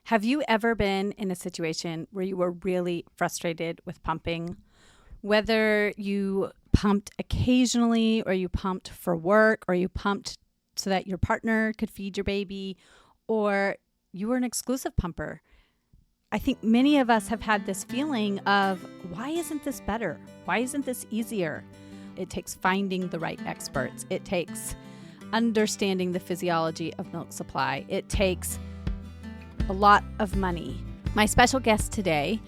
Have you ever been in a situation where you were really frustrated with pumping? Whether you pumped occasionally, or you pumped for work, or you pumped so that your partner could feed your baby, or you were an exclusive pumper. I think many of us have had this feeling of, why isn't this better? Why isn't this easier? It takes finding the right experts. It takes understanding the physiology of milk supply. It takes a lot of money. My special guest today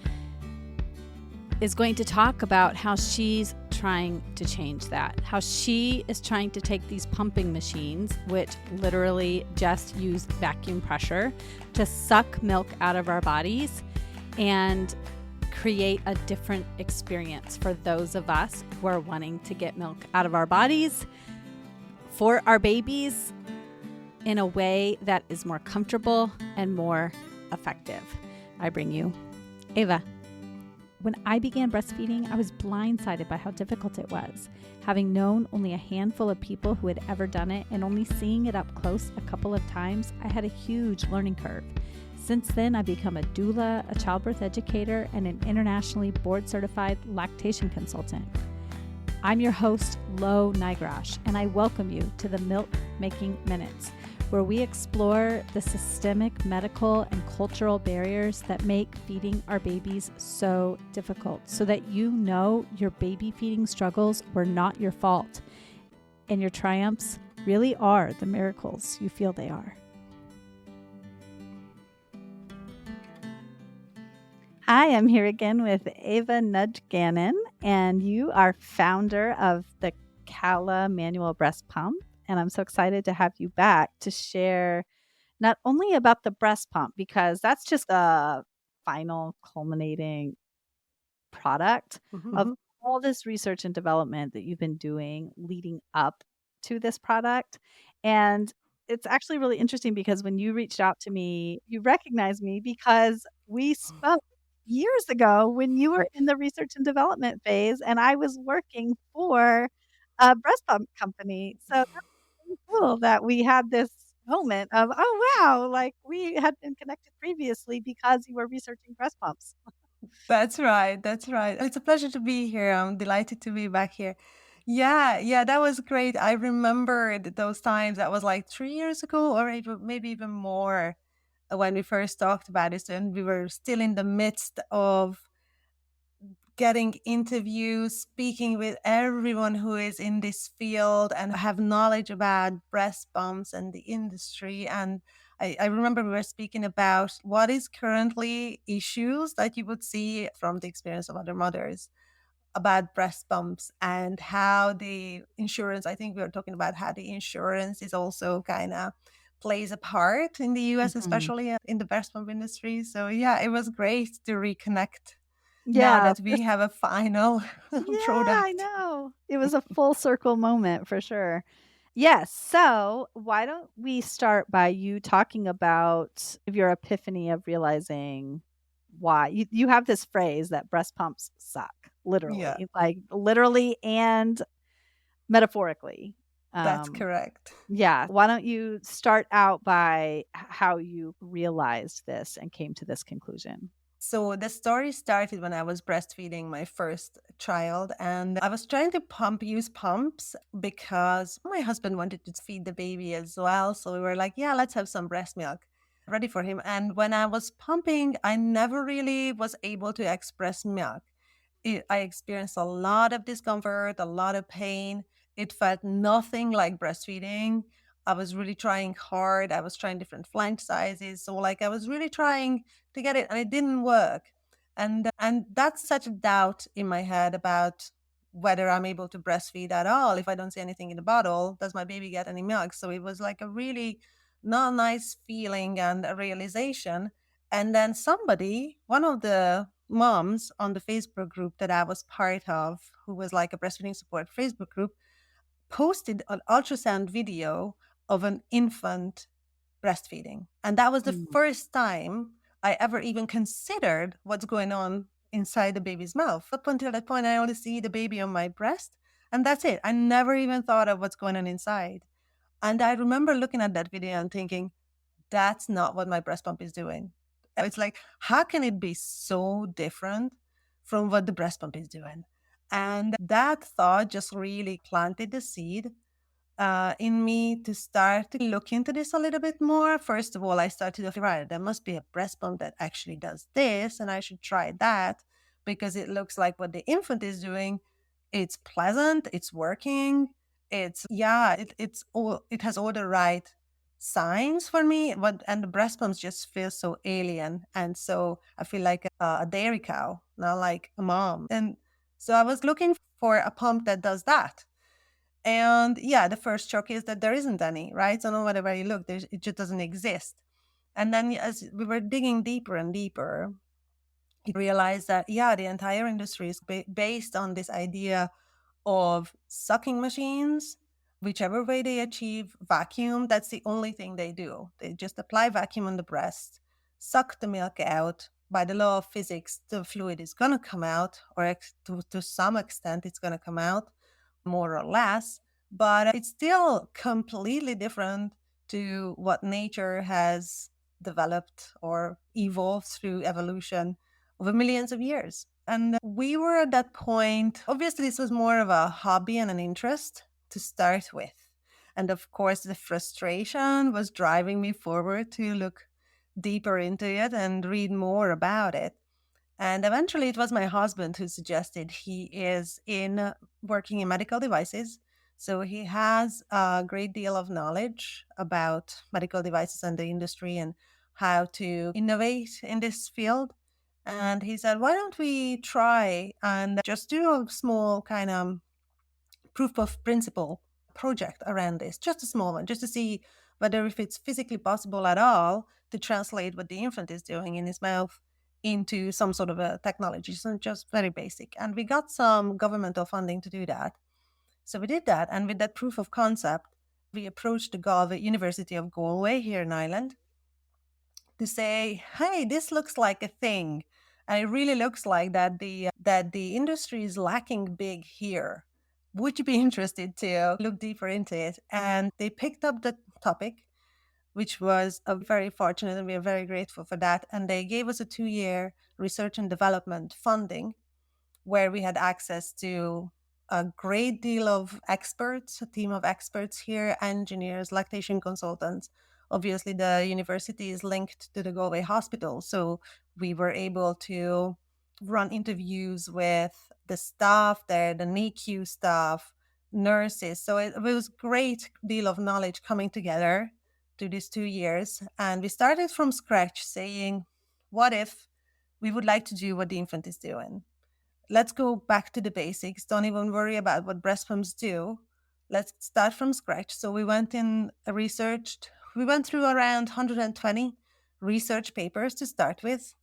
is going to talk about how she's trying to change that, how she is trying to take these pumping machines, which literally just use vacuum pressure to suck milk out of our bodies, and create a different experience for those of us who are wanting to get milk out of our bodies for our babies in a way that is more comfortable and more effective. I bring you Eva. When I began breastfeeding, I was blindsided by how difficult it was. Having known only a handful of people who had ever done it and only seeing it up close a couple of times, I had a huge learning curve. Since then, I've become a doula, a childbirth educator, and an internationally board-certified lactation consultant. I'm your host, Lo Nigrash, and I welcome you to the Milk Making Minutes, where we explore the systemic, medical, and cultural barriers that make feeding our babies so difficult, so that you know your baby feeding struggles were not your fault, and your triumphs really are the miracles you feel they are. I am here again with Eva Nagy-Gannon, and you are founder of the Eva Manual breast pump. And I'm so excited to have you back to share not only about the breast pump, because that's just a final culminating product of all this research and development that you've been doing leading up to this product. And it's actually really interesting because when you reached out to me, you recognized me because we spoke years ago when you were in the research and development phase and I was working for a breast pump company. So that's really cool that we had this moment of, oh, wow, like we had been connected previously because you were researching breast pumps. That's right. That's right. It's a pleasure to be here. I'm delighted to be back here. Yeah, that was great. I remembered those times. That was like 3 years ago, or maybe even more, when we first talked about this, and we were still in the midst of getting interviews, speaking with everyone who is in this field and have knowledge about breast pumps and the industry. And I remember we were speaking about what is currently issues that you would see from the experience of other mothers about breast pumps, and how the insurance, I think we were talking about how the insurance is also kind of plays a part in the US, Mhm. especially in the breast pump industry. So yeah, it was great to reconnect now Yeah, that we have a final yeah, I product. know. It was a full circle moment for sure. Yes. So, why don't we start by you talking about your epiphany of realizing why you have this phrase that breast pumps suck, Yeah, literally, like literally and metaphorically. that's Um, correct. yeah. Why don't you start out by how you realized this and came to this conclusion? So the story started when I was breastfeeding my first child, and I was trying to use pumps because my husband wanted to feed the baby as well. So we were like, yeah, let's have some breast milk ready for him. And when I was pumping, I never really was able to express milk. I experienced a lot of discomfort, a lot of pain. It felt nothing like breastfeeding. I was really trying hard. I was trying different flank sizes. So like I was really trying to get it, and it didn't work. And that's such a doubt in my head about whether I'm able to breastfeed at all. If I don't see anything in the bottle, does my baby get any milk? So it was like a really not nice feeling and a realization. And then somebody, one of the moms on the Facebook group that I was part of, who was like a breastfeeding support Facebook group, posted an ultrasound video of an infant breastfeeding. And that was the Mm. first time I ever even considered what's going on inside the baby's mouth. Up until that point, I only see the baby on my breast, and that's it. I never even thought of what's going on inside. And I remember looking at that video and thinking, that's not what my breast pump is doing. It's like, how can it be so different from what the breast pump is doing? And that thought just really planted the seed in me to start to look into this a little bit more. First of all, I started to feel, right, there must be a breast pump that actually does this, and I should try that because it looks like what the infant is doing. It's pleasant, it's working, it's all, it has all the right signs for me. But and the breast pumps just feel so alien, and so I feel like a dairy cow, not like a mom. And so I was looking for a pump that does that. And yeah, the first shock is that there isn't any, right? So no matter where you look, it just doesn't exist. And then as we were digging deeper and deeper, you realize that, yeah, the entire industry is based on this idea of sucking machines, whichever way they achieve vacuum, that's the only thing they do. They just apply vacuum on the breast, suck the milk out. By the law of physics, the fluid is going to come out, or to some extent, it's going to come out more or less, but it's still completely different to what nature has developed or evolved through evolution over millions of years. And we were at that point, obviously, this was more of a hobby and an interest to start with. And of course, the frustration was driving me forward to look deeper into it and read more about it. And eventually, it was my husband who suggested. He is in working in medical devices. So he has a great deal of knowledge about medical devices and the industry and how to innovate in this field. And he said, why don't we try and just do a small kind of proof of principle project around this, just a small one, just to see whether if it's physically possible at all to translate what the infant is doing in his mouth into some sort of a technology, so just very basic. And we got some governmental funding to do that. So we did that. And with that proof of concept, we approached the University of Galway here in Ireland to say, hey, this looks like a thing. And it really looks like that the industry is lacking big here. Would you be interested to look deeper into it? And they picked up the topic, which was very fortunate, and we are very grateful for that. And they gave us a 2-year research and development funding where we had access to a great deal of experts, a team of experts here, engineers, lactation consultants. Obviously, the university is linked to the Galway Hospital, so we were able to run interviews with the staff there, the NICU staff, nurses. So it was a great deal of knowledge coming together through these 2 years. And we started from scratch saying, what if we would like to do what the infant is doing? Let's go back to the basics. Don't even worry about what breast pumps do. Let's start from scratch. So we went through around 120 research papers to start with.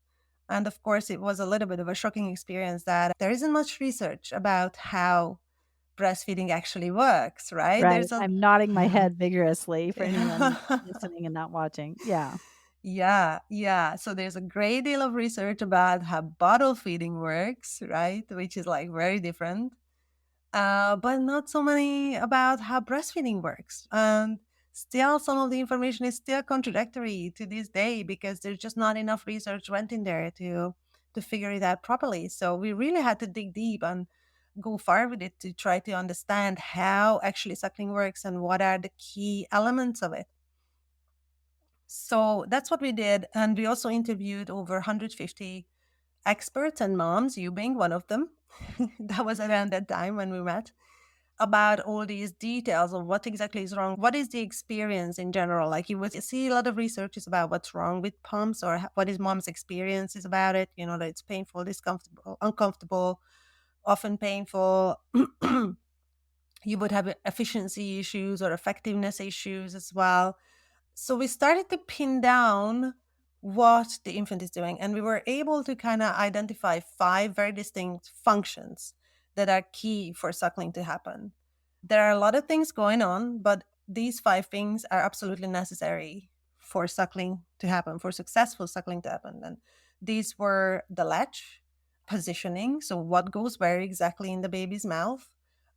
And of course, it was a little bit of a shocking experience that there isn't much research about how breastfeeding actually works, right? Right. I'm nodding my head vigorously for anyone listening and not watching. Yeah. Yeah, yeah. So there's a great deal of research about how bottle feeding works, right? Which is like very different. But not so many about how breastfeeding works. And still, some of the information is still contradictory to this day because there's just not enough research went in there to figure it out properly. So we really had to dig deep and go far with it to try to understand how actually suckling works and what are the key elements of it. So that's what we did. And we also interviewed over 150 experts and moms, you being one of them. That was around that time when we met, about all these details of what exactly is wrong. What is the experience in general? Like you would see a lot of researches about what's wrong with pumps or what is mom's experiences about it. You know, that it's painful, discomfortable, uncomfortable, often painful. You would have efficiency issues or effectiveness issues as well. So we started to pin down what the infant is doing, and we were able to kind of identify 5 very distinct functions that are key for suckling to happen. There are a lot of things going on, but these 5 things are absolutely necessary for suckling to happen, for successful suckling to happen. And these were the latch, positioning, so what goes where exactly in the baby's mouth,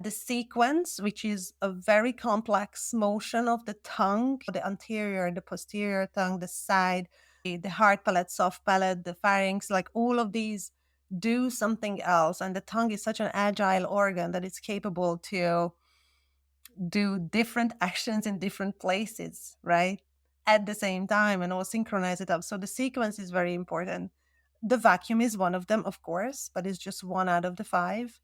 the sequence, which is a very complex motion of the tongue, the anterior, the posterior tongue, the side, the hard palate, soft palate, the pharynx, like all of these do something else. And the tongue is such an agile organ that it's capable to do different actions in different places, right? At the same time and all synchronize it up. So the sequence is very important. The vacuum is one of them, of course, but it's just one out of the five.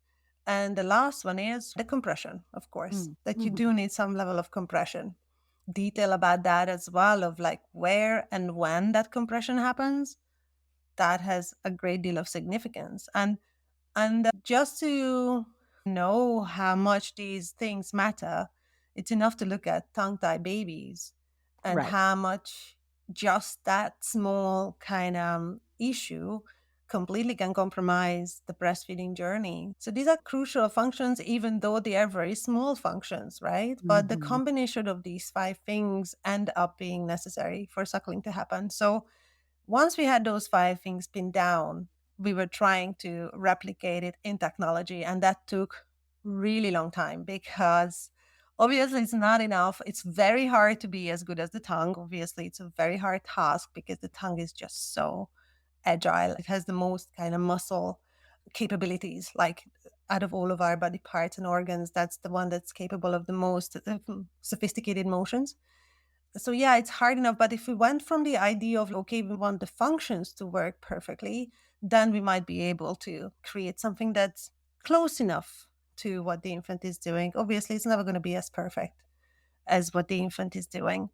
And the last one is the compression, of course, Mm. that you Mhm. do need some level of compression. Detail about that as well, of like where and when that compression happens, that has a great deal of significance. And just to know how much these things matter, it's enough to look at tongue tied babies and Right. how much just that small kind of issue completely can compromise the breastfeeding journey. So these are crucial functions, even though they are very small functions, right? But the Mhm. combination of these five things end up being necessary for suckling to happen. So once we had those five things pinned down, we were trying to replicate it in technology. And that took really long time because obviously it's not enough. It's very hard to be as good as the tongue. Obviously, it's a very hard task because the tongue is just so agile. It has the most kind of muscle capabilities, like out of all of our body parts and organs, that's the one that's capable of the most sophisticated motions. So yeah, it's hard enough. But if we went from the idea of, okay, we want the functions to work perfectly, then we might be able to create something that's close enough to what the infant is doing. Obviously, it's never going to be as perfect as what the infant is doing.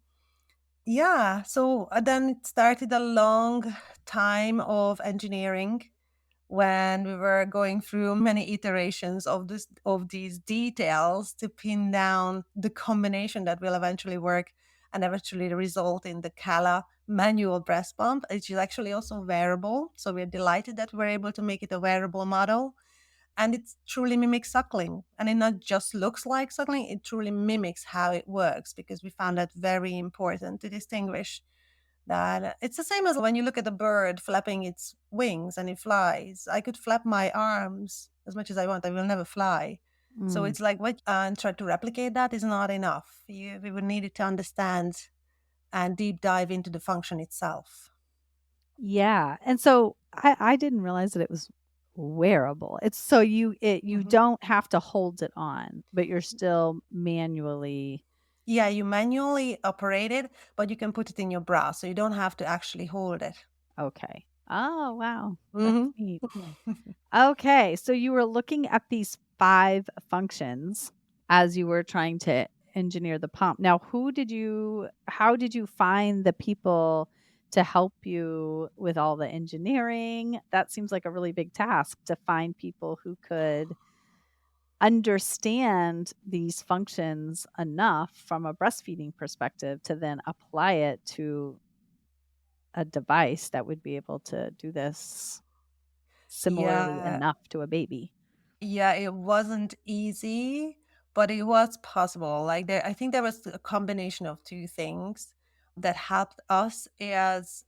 Yeah. So then it started a long time of engineering when we were going through many iterations of these details to pin down the combination that will eventually work and eventually result in the Cala manual breast pump, which is actually also wearable. So we're delighted that we're able to make it a wearable model. And it truly mimics suckling. And it not just looks like suckling, it truly mimics how it works because we found that very important to distinguish that it's the same as when you look at a bird flapping its wings and it flies. I could flap my arms as much as I want. I will never fly. So Mm. it's like what and try to replicate that is not enough. We would need it to understand and deep dive into the function itself. Yeah, and so I didn't realize that it was wearable. It's so you Mhm. don't have to hold it on, but you're still manually Yeah, you manually operate it, but you can put it in your bra, so you don't have to actually hold it. okay. Oh, wow. That's Hmm. neat. Okay, so you were looking at these 5 functions as you were trying to engineer the pump. Now, who did you how did you find the people to help you with all the engineering? That seems like a really big task to find people who could understand these functions enough from a breastfeeding perspective to then apply it to a device that would be able to do this similarly Yeah, enough to a baby. yeah, it wasn't easy, but it was possible. Like there, I think there was a combination of two things that helped us. As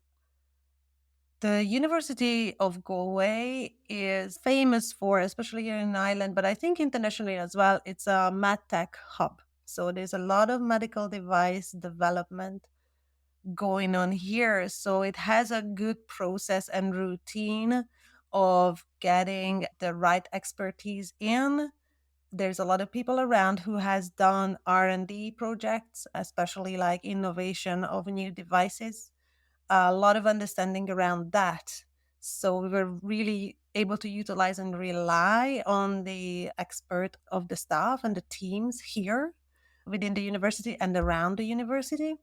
the University of Galway is famous for, especially here in Ireland, but I think internationally as well, it's a medtech hub. So there's a lot of medical device development going on here. So it has a good process and routine of getting the right expertise in. There's a lot of people around who has done R&D projects, especially like innovation of new devices, a lot of understanding around that. So we were really able to utilize and rely on the expert of the staff and the teams here within the university and around the university.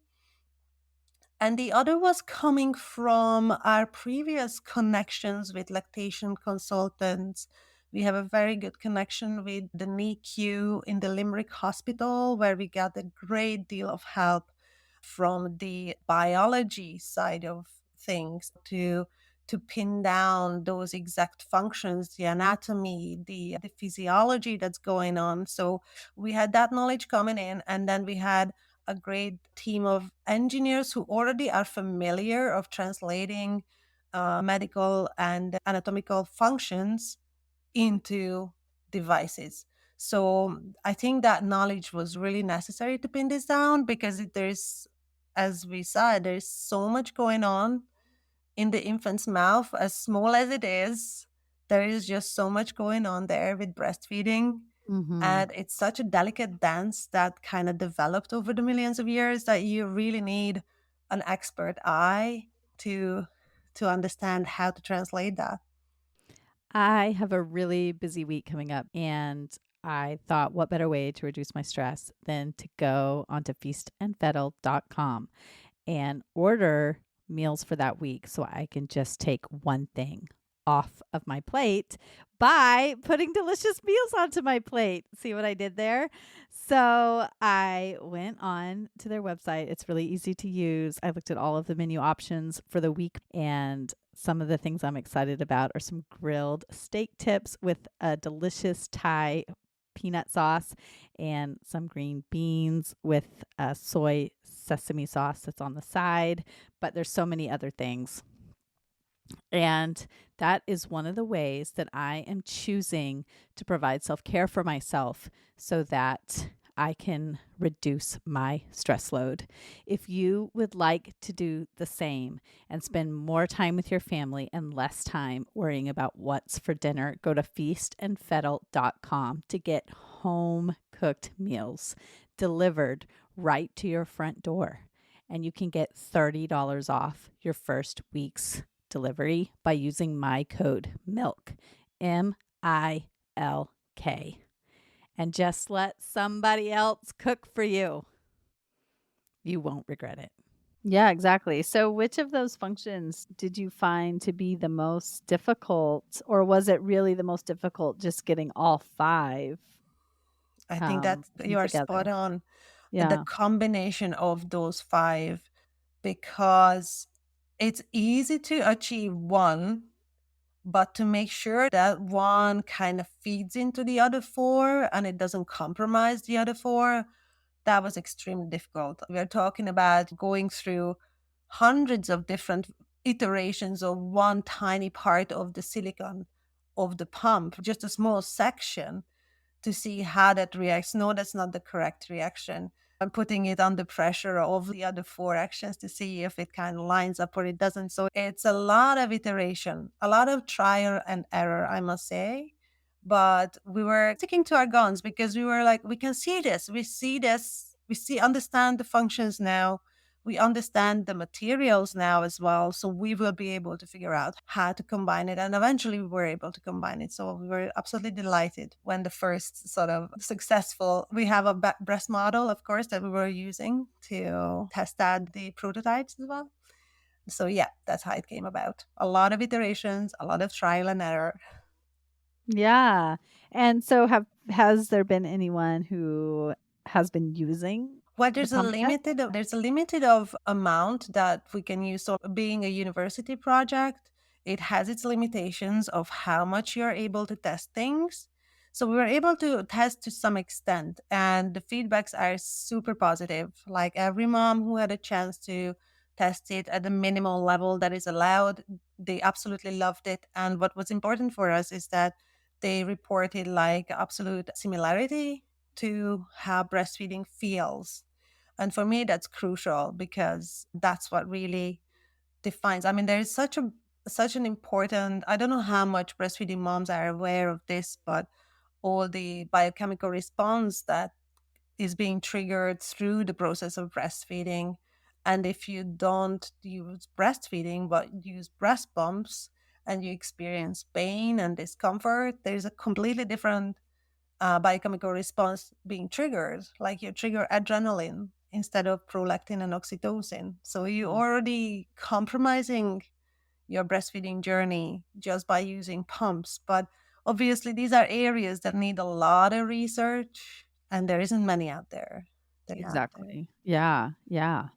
And the other was coming from our previous connections with lactation consultants. We have a very good connection with the NICU in the Limerick Hospital, where we got a great deal of help from the biology side of things to pin down those exact functions, the anatomy, the physiology that's going on. So we had that knowledge coming in, and then we had a great team of engineers who already are familiar of translating medical and anatomical functions into devices. So I think that knowledge was really necessary to pin this down because there's, as we said, there's so much going on in the infant's mouth, as small as it is, there is just so much going on there with breastfeeding. Mm-hmm. And it's such a delicate dance that kind of developed over the millions of years that you really need an expert eye to understand how to translate that. I have a really busy week coming up, and I thought, what better way to reduce my stress than to go onto feastandfettle.com and order meals for that week so I can just take one thing off of my plate by putting delicious meals onto my plate. See what I did there? So I went on to their website. It's really easy to use. I looked at all of the menu options for the week, and some of the things I'm excited about are some grilled steak tips with a delicious Thai peanut sauce and some green beans with a soy sesame sauce that's on the side. But there's so many other things. And that is one of the ways that I am choosing to provide self care for myself so that I can reduce my stress load. If you would like to do the same and spend more time with your family and less time worrying about what's for dinner, go to feastandfettle.com to get home cooked meals delivered right to your front door. And you can get $30 off your first week's delivery by using my code MILK, MILK, and just let somebody else cook for you. You won't regret it. Yeah, exactly. So, which of those functions did you find to be the most difficult, or was it really the most difficult just getting all five I think that in you are spot together? on. The Yeah, combination of those five, because it's easy to achieve one, but to make sure that one kind of feeds into the other four and it doesn't compromise the other four, that was extremely difficult. We're talking about going through hundreds of different iterations of one tiny part of the silicon of the pump, just a small section, to see how that reacts. No, that's not the correct reaction. I'm putting it under pressure of the other four actions to see if it kind of lines up or it doesn't. So it's a lot of iteration, a lot of trial and error, I must say. But we were sticking to our guns because we were like, we can see this, we see this, understand the functions now. We understand the materials now as well. So we will be able to figure out how to combine it. And eventually we were able to combine it. So we were absolutely delighted when the first sort of successful, we have a breast model, of course, that we were using to test out the prototypes as well. So yeah, that's how it came about. A lot of iterations, a lot of trial and error. yeah. And so, have has there been anyone who has been using Well, the pump yet? there's a limited of amount that we can use. So being a university project, it has its limitations of how much you're able to test things. So we were able to test to some extent, and the feedbacks are super positive. Like every mom who had a chance to test it at the minimal level that is allowed, they absolutely loved it. And what was important for us is that they reported like absolute similarity to how breastfeeding feels. And for me, that's crucial because that's what really defines. I mean, there is such an important, I don't know how much breastfeeding moms are aware of this, but all the biochemical response that is being triggered through the process of breastfeeding. And if you don't use breastfeeding, but use breast pumps and you experience pain and discomfort, there's a completely different biochemical response being triggered, like you trigger adrenaline instead of prolactin and oxytocin. So you're Mm. already compromising your breastfeeding journey just by using pumps. But obviously, these are areas that need a lot of research, and there isn't many out there. They're out there. Exactly. Yeah, yeah.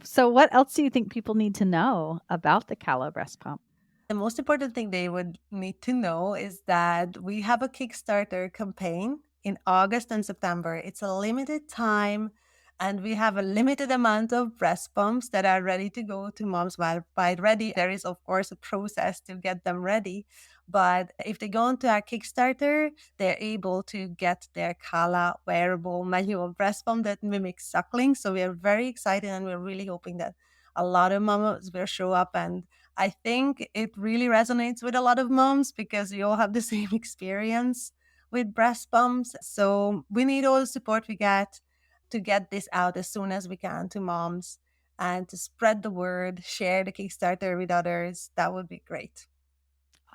So, what else do you think people need to know about the Calo breast pump? The most important thing they would need to know is that we have a Kickstarter campaign in August and September. It's a limited time, and we have a limited amount of breast pumps that are ready to go to moms. Well, by ready, there is, of course, a process to get them ready. But if they go into our Kickstarter, they're able to get their Kala wearable manual breast pump that mimics suckling. So we are very excited, and we're really hoping that a lot of mamas will show up and I think it really resonates with a lot of moms because we all have the same experience with breast pumps. So we need all the support we get to get this out as soon as we can to moms and to spread the word, share the Kickstarter with others. That would be great.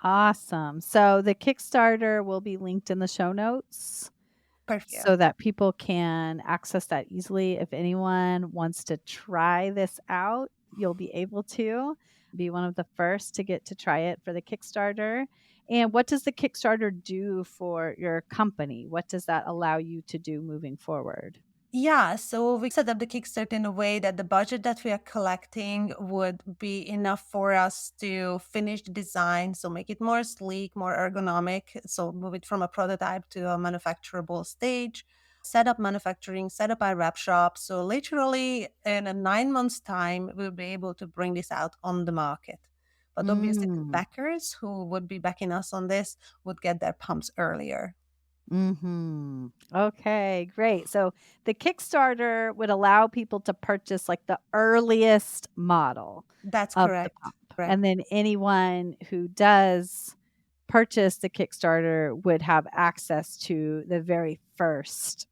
Awesome. So the Kickstarter will be linked in the show notes Perfect. Yeah. so that people can access that easily. If anyone wants to try this out, you'll be able to be one of the first to get to try it for the Kickstarter. And what does the Kickstarter do for your company? What does that allow you to do moving forward? Yeah, so we set up the Kickstarter in a way that the budget that we are collecting would be enough for us to finish the design, so make it more sleek, more ergonomic, so move it from a prototype to a manufacturable stage, set up manufacturing, set up our wrap shop. So literally in a 9 months time, we'll be able to bring this out on the market. But obviously the Mm. backers who would be backing us on this would get their pumps earlier. Mhm. Okay, great. So the Kickstarter would allow people to purchase like the earliest model That's of the correct. pump. Correct. And then anyone who does purchase the Kickstarter would have access to the very first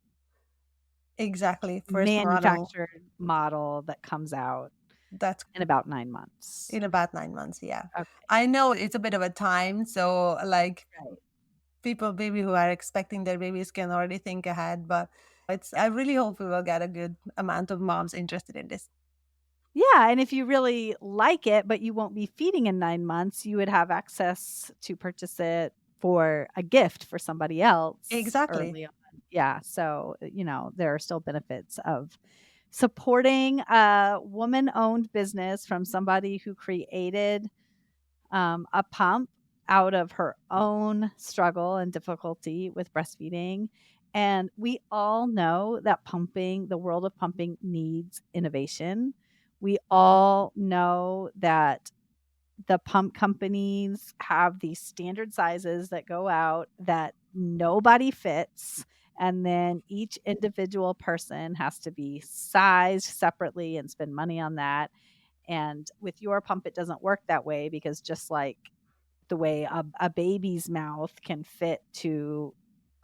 Exactly. First model. manufactured model that comes out That's in about 9 months. in about 9 months, yeah. Okay, I know it's a bit of a time, so, like, right. people maybe who are expecting their babies can already think ahead, but it's I really hope we will get a good amount of moms interested in this. Yeah, and if you really like it, but you won't be feeding in 9 months, you would have access to purchase it for a gift for somebody else Exactly. early on. Yeah, so, there are still benefits of supporting a woman-owned business from somebody who created, a pump out of her own struggle and difficulty with breastfeeding, and we all know that the world of pumping needs innovation. We all know that the pump companies have these standard sizes that go out that nobody fits, and then each individual person has to be sized separately and spend money on that. And with your pump, it doesn't work that way because just like the way a baby's mouth can fit to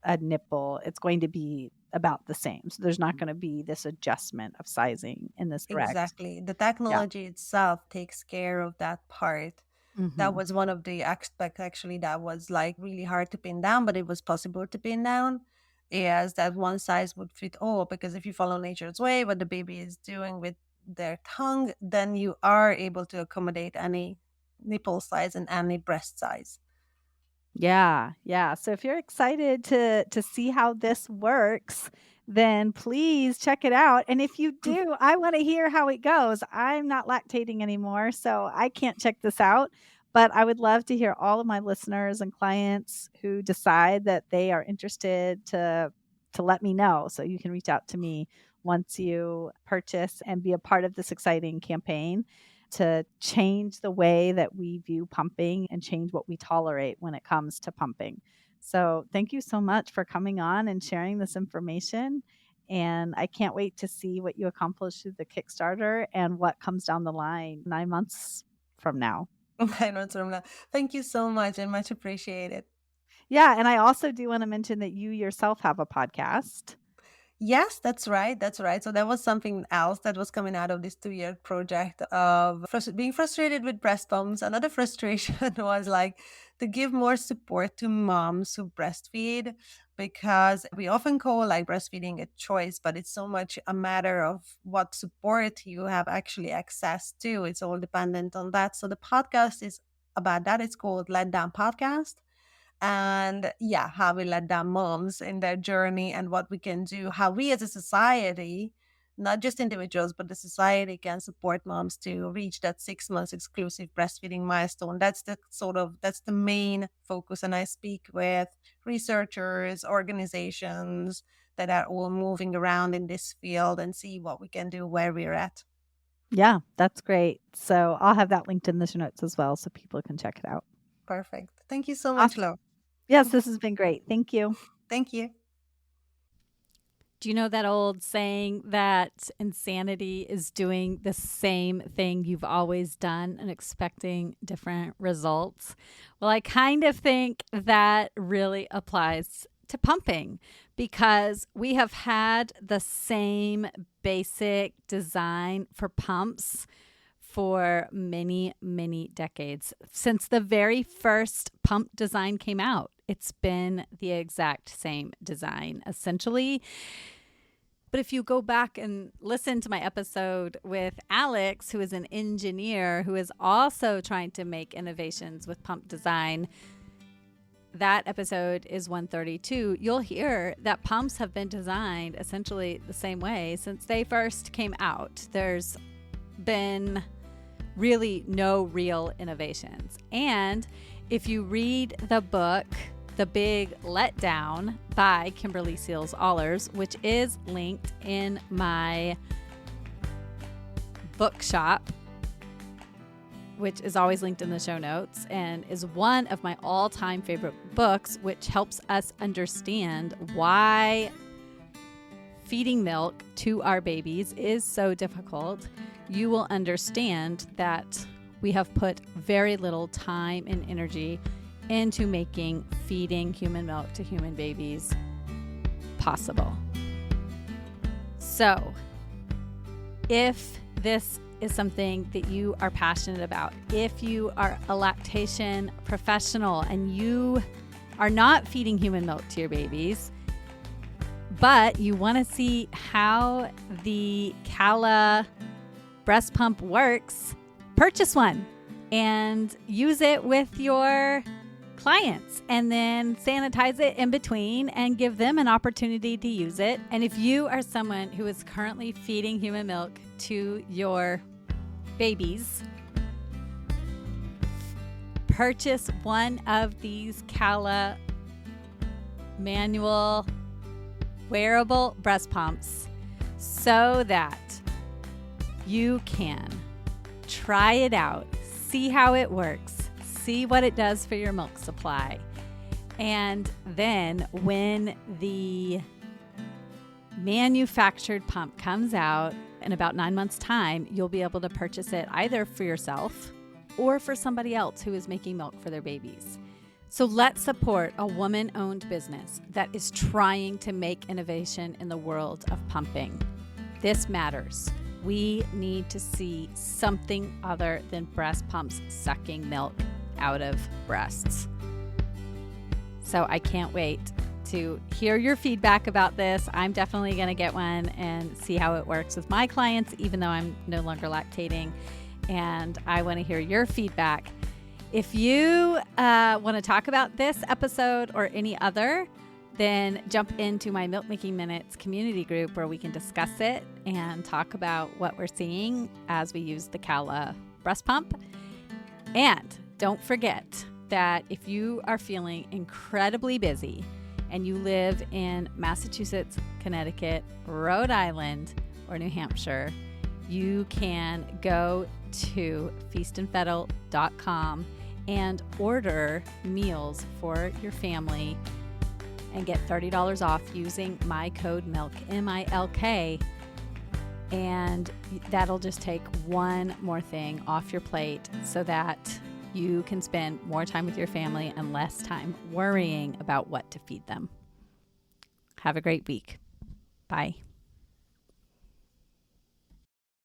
a nipple, it's going to be about the same. So there's not going to be this adjustment of sizing in this direct. Exactly. The Yeah. technology itself takes care of that part. That Mhm. was one of the aspect actually that was, like, really hard to pin down, but it was possible to pin down, is that one size would fit all, because if you follow nature's way, what the baby is doing with their tongue, then you are able to accommodate any nipple size and any breast size. Yeah, yeah. So if you're excited to see how this works, then please check it out. And if you do, I want to hear how it goes. I'm not lactating anymore, so I can't check this out. But I would love to hear all of my listeners and clients who decide that they are interested to let me know. So you can reach out to me once you purchase and be a part of this exciting campaign to change the way that we view pumping and change what we tolerate when it comes to pumping. So, thank you so much for coming on and sharing this information. And I can't wait to see what you accomplish through the Kickstarter and what comes down the line 9 months from now. I know, Saruna. Thank you so much and much appreciated. Yeah. And I also do want to mention that you yourself have a podcast. Yes, that's right. That's right. So that was something else that was coming out of this 2 year project of being frustrated with breast pumps. Another frustration was like to give more support to moms who breastfeed, because we often call like breastfeeding a choice, but it's so much a matter of what support you have actually access to. It's all dependent on that. So the podcast is about that. It's called Let Down Podcast, and yeah, how we let down moms in their journey and what we can do, how we as a society, not just individuals but the society, can support moms to reach that 6 months exclusive breastfeeding milestone. That's the main focus, and I speak with researchers, organizations that are all moving around in this field and see what we can do where we're at. Yeah, that's great. So, I'll have that linked in the show notes as well so people can check it out. Perfect. Thank you so much, Awesome. Lo. Yes, this has been great. Thank you. Thank you. Do you know that old saying that insanity is doing the same thing you've always done and expecting different results? Well, I kind of think that really applies to pumping, because we have had the same basic design for pumps for many, many decades. Since the very first pump design came out, it's been the exact same design, essentially. But if you go back and listen to my episode with Alex, who is an engineer who is also trying to make innovations with pump design, that episode is 132. You'll hear that pumps have been designed essentially the same way since they first came out. There's been really no real innovations. And if you read the book, The Big Letdown by Kimberly Seals Allers, which is linked in my bookshop, which is always linked in the show notes and is one of my all-time favorite books, which helps us understand why feeding milk to our babies is so difficult, you will understand that we have put very little time and energy into making feeding human milk to human babies possible. So, if this is something that you are passionate about, if you are a lactation professional and you are not feeding human milk to your babies, but you want to see how the Cala breast pump works, purchase one and use it with your clients, and then sanitize it in between and give them an opportunity to use it. And if you are someone who is currently feeding human milk to your babies, purchase one of these Cala manual wearable breast pumps so that you can try it out, see how it works, see what it does for your milk supply. And then when the manufactured pump comes out in about 9 months' time, you'll be able to purchase it either for yourself or for somebody else who is making milk for their babies. So let's support a woman-owned business that is trying to make innovation in the world of pumping. This matters. We need to see something other than breast pumps sucking milk out of breasts. So I can't wait to hear your feedback about this. I'm definitely going to get one and see how it works with my clients, even though I'm no longer lactating. And I want to hear your feedback. If you want to talk about this episode or any other, then jump into my Milk Making Minutes community group where we can discuss it and talk about what we're seeing as we use the Cala breast pump. And don't forget that if you are feeling incredibly busy and you live in Massachusetts, Connecticut, Rhode Island, or New Hampshire, you can go to feastandfettle.com and order meals for your family and get $30 off using my code MILK, MILK. And that'll just take one more thing off your plate so that you can spend more time with your family and less time worrying about what to feed them. Have a great week. Bye.